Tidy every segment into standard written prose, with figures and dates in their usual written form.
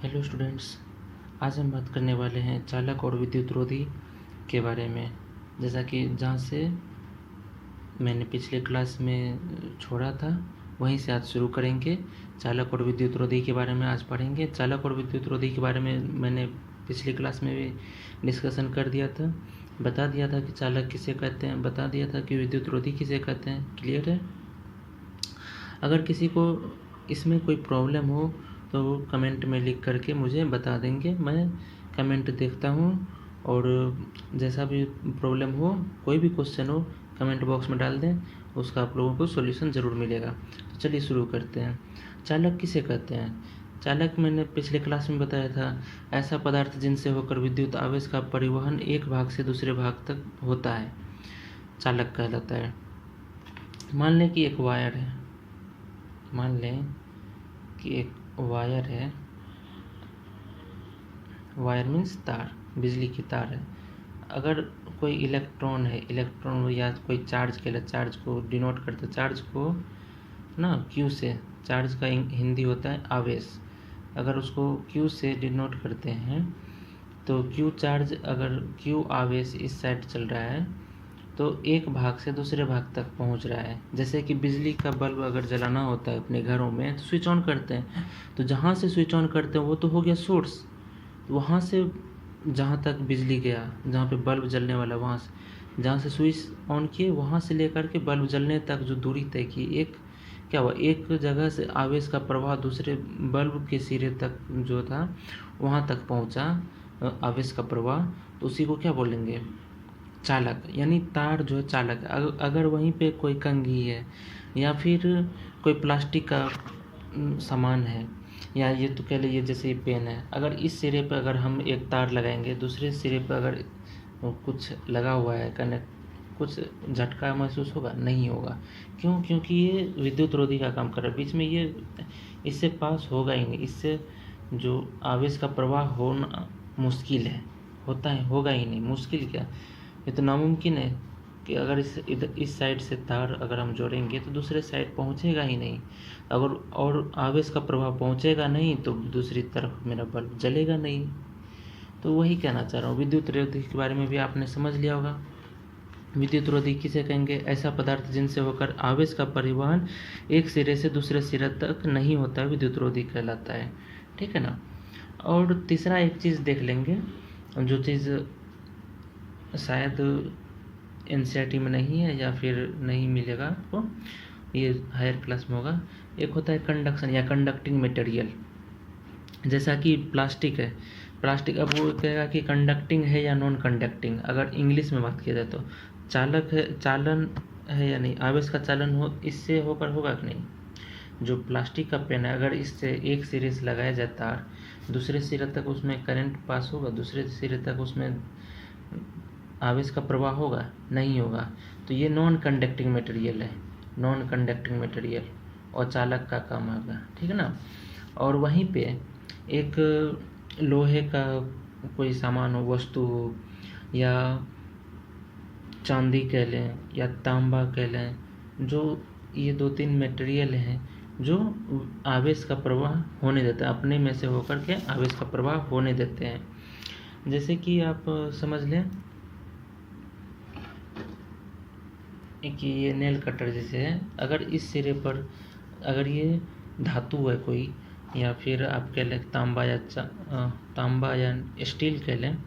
Hello students, आज हम बात करने वाले हैं चालक और विद्युत रोधी के बारे में। जैसा कि जहाँ से मैंने पिछले क्लास में छोड़ा था वहीं से आज शुरू करेंगे। चालक और विद्युत रोधी के बारे में आज पढ़ेंगे। चालक और विद्युत रोधी के बारे में मैंने पिछली क्लास में भी डिस्कशन कर दिया था, बता दिया था कि चालक किसे कहते हैं, बता दिया था कि विद्युत रोधी किसे कहते हैं। क्लियर है? अगर किसी को इसमें कोई प्रॉब्लम हो तो कमेंट में लिख करके मुझे बता देंगे, मैं कमेंट देखता हूँ और जैसा भी प्रॉब्लम हो, कोई भी क्वेश्चन हो, कमेंट बॉक्स में डाल दें, उसका आप लोगों को सॉल्यूशन ज़रूर मिलेगा। तो चलिए शुरू करते हैं। चालक किसे कहते हैं? चालक मैंने पिछले क्लास में बताया था, ऐसा पदार्थ जिनसे होकर विद्युत आवेश का परिवहन एक भाग से दूसरे भाग तक होता है, चालक कहलाता है। मान लें कि एक वायर है, मान लें कि एक वायर है, वायर मीन्स तार, बिजली की तार है। अगर कोई इलेक्ट्रॉन है, इलेक्ट्रॉन या कोई चार्ज के लिए, चार्ज को डिनोट करते, चार्ज को ना क्यू से, चार्ज का हिंदी होता है आवेश। अगर उसको क्यू से डिनोट करते हैं तो क्यू चार्ज, अगर क्यू आवेश इस साइड चल रहा है तो एक भाग से दूसरे भाग तक पहुंच रहा है। जैसे कि बिजली का बल्ब अगर जलाना होता है अपने घरों में तो स्विच ऑन करते हैं, तो जहाँ से स्विच ऑन करते हैं वो तो हो गया सोर्स, वहाँ से जहाँ तक बिजली गया, जहाँ पे बल्ब जलने वाला, वहाँ से जहाँ से स्विच ऑन किए वहाँ से लेकर के बल्ब जलने तक जो दूरी तय की, एक क्या हुआ, एक जगह से आवेश का प्रवाह दूसरे बल्ब के सिरे तक जो था वहाँ तक पहुँचा आवेश का प्रवाह, तो उसी को क्या बोलेंगे? चालक। यानी तार जो है चालक है। अगर वहीं पे कोई कंघी है या फिर कोई प्लास्टिक का सामान है, या ये तो कह लीजिए जैसे ये पेन है, अगर इस सिरे पे अगर हम एक तार लगाएंगे, दूसरे सिरे पे अगर कुछ लगा हुआ है कनेक्ट, कुछ झटका महसूस होगा? नहीं होगा। क्यों? क्योंकि ये विद्युत रोधी का काम कर रहा है, बीच में ये इससे पास होगा ही नहीं, इससे जो आवेश का प्रवाह होना मुश्किल है, होता है, होगा ही नहीं। मुश्किल क्या, ये तो नामुमकिन है कि अगर इस साइड से तार अगर हम जोड़ेंगे तो दूसरे साइड पहुंचेगा ही नहीं। अगर और आवेश का प्रभाव पहुंचेगा नहीं तो दूसरी तरफ मेरा बल्ब जलेगा नहीं। तो वही कहना चाह रहा हूँ। विद्युत रोधी के बारे में भी आपने समझ लिया होगा। विद्युत रोधी किसे कहेंगे? ऐसा पदार्थ जिनसे होकर आवेश का परिवहन एक सिरे से दूसरे सिरे तक नहीं होता, विद्युत रोधी कहलाता है। ठीक है ना? और तीसरा एक चीज़ देख लेंगे, जो चीज़ शायद एनसीईआरटी में नहीं है या फिर नहीं मिलेगा आपको, ये हायर क्लास में होगा। एक होता है कंडक्शन या कंडक्टिंग मटेरियल। जैसा कि प्लास्टिक है, प्लास्टिक अब वो कहेगा कि कंडक्टिंग है या नॉन कंडक्टिंग। अगर इंग्लिश में बात किया जाए तो चालक है, चालन है या नहीं, आवेश का चालन हो इससे होकर होगा कि नहीं। जो प्लास्टिक का पेन है, अगर इससे एक सिरे से लगाया जाए तार, दूसरे सिरे तक उसमें करंट पास होगा, दूसरे सिरे तक उसमें आवेश का प्रवाह होगा? नहीं होगा। तो ये नॉन कंडक्टिंग मटेरियल है, नॉन कंडक्टिंग मटेरियल, और चालक का काम होगा। ठीक है ना? और वहीं पे एक लोहे का कोई सामान हो, वस्तु हो, या चांदी कह लें या तांबा कह लें, जो ये दो तीन मटेरियल हैं जो आवेश का प्रवाह होने देते हैं, अपने में से होकर के आवेश का प्रवाह होने देते हैं। जैसे कि आप समझ लें कि ये नेल कटर जैसे है, अगर इस सिरे पर अगर ये धातु है कोई, या फिर आप कह लें तांबा या तांबा या स्टील कह लें,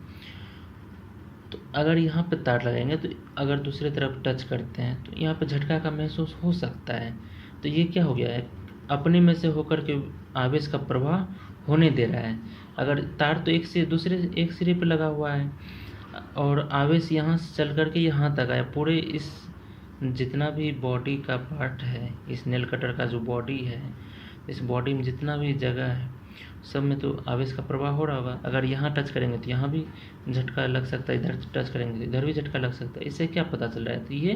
तो अगर यहाँ पे तार लगाएंगे तो अगर दूसरे तरफ टच करते हैं तो यहाँ पे झटका का महसूस हो सकता है। तो ये क्या हो गया है, अपने में से होकर के आवेश का प्रवाह होने दे रहा है। अगर तार तो एक से दूसरे एक सिरे पे लगा हुआ है और आवेश यहाँ से चल करके यहाँ तक आया, पूरे इस जितना भी बॉडी का पार्ट है, इस नेल कटर का जो बॉडी है, इस बॉडी में जितना भी जगह है सब में तो आवेश का प्रवाह हो रहा होगा। अगर यहाँ टच करेंगे तो यहाँ भी झटका लग सकता है, इधर टच करेंगे तो इधर भी झटका लग सकता है। इससे क्या पता चल रहा है? तो ये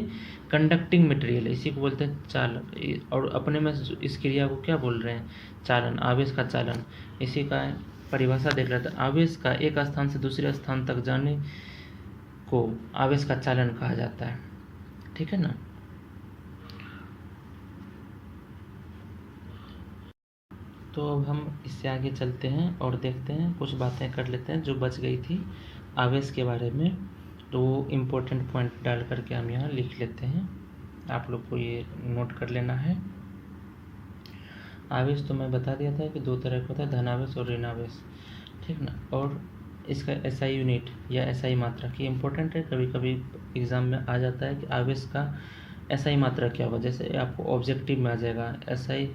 कंडक्टिंग मटेरियल है, इसी को बोलते हैं चालक। और अपने में इस क्रिया को क्या बोल रहे हैं? चालन, आवेश का चालन। इसी का परिभाषा देख रहे थे, आवेश का एक स्थान से दूसरे स्थान तक जाने को आवेश का चालन कहा जाता है। ठीक है ना? तो अब हम इससे आगे चलते हैं और देखते हैं, कुछ बातें कर लेते हैं जो बच गई थी आवेश के बारे में। तो वो इम्पोर्टेंट पॉइंट डाल करके हम यहाँ लिख लेते हैं, आप लोग को ये नोट कर लेना है। आवेश तो मैं बता दिया था कि दो तरह का होता है, धनावेश और ऋणावेश, ठीक ना। और इसका एसआई यूनिट या एसआई मात्रा की इम्पोर्टेंट है, कभी कभी एग्ज़ाम में आ जाता है कि आवेश का एसआई मात्रा क्या होगा। जैसे आपको ऑब्जेक्टिव में आ जाएगा एसआई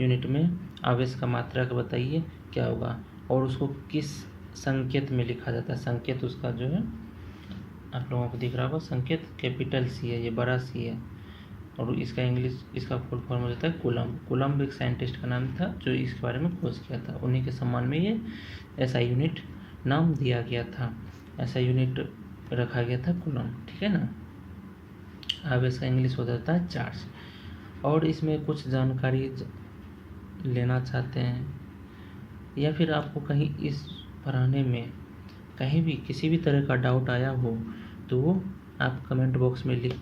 यूनिट में आवेश का मात्रा का बताइए क्या होगा, और उसको किस संकेत में लिखा जाता है। संकेत उसका जो है आप लोगों को दिख रहा होगा, संकेत कैपिटल सी है, ये बड़ा सी है, और इसका इंग्लिश, इसका फुल फॉर्म हो जाता है कूलम्ब। कूलम्ब एक साइंटिस्ट का नाम था जो इसके बारे में खोज किया था, उन्हीं के सम्मान में ये एसआई यूनिट नाम दिया गया था, ऐसा यूनिट रखा गया था कूलम्ब, ठीक है ना। अब इसका इंग्लिश हो जाता है चार्ज। और इसमें कुछ जानकारी लेना चाहते हैं या फिर आपको कहीं इस पढ़ाने में कहीं भी किसी भी तरह का डाउट आया हो तो वो आप कमेंट बॉक्स में लिख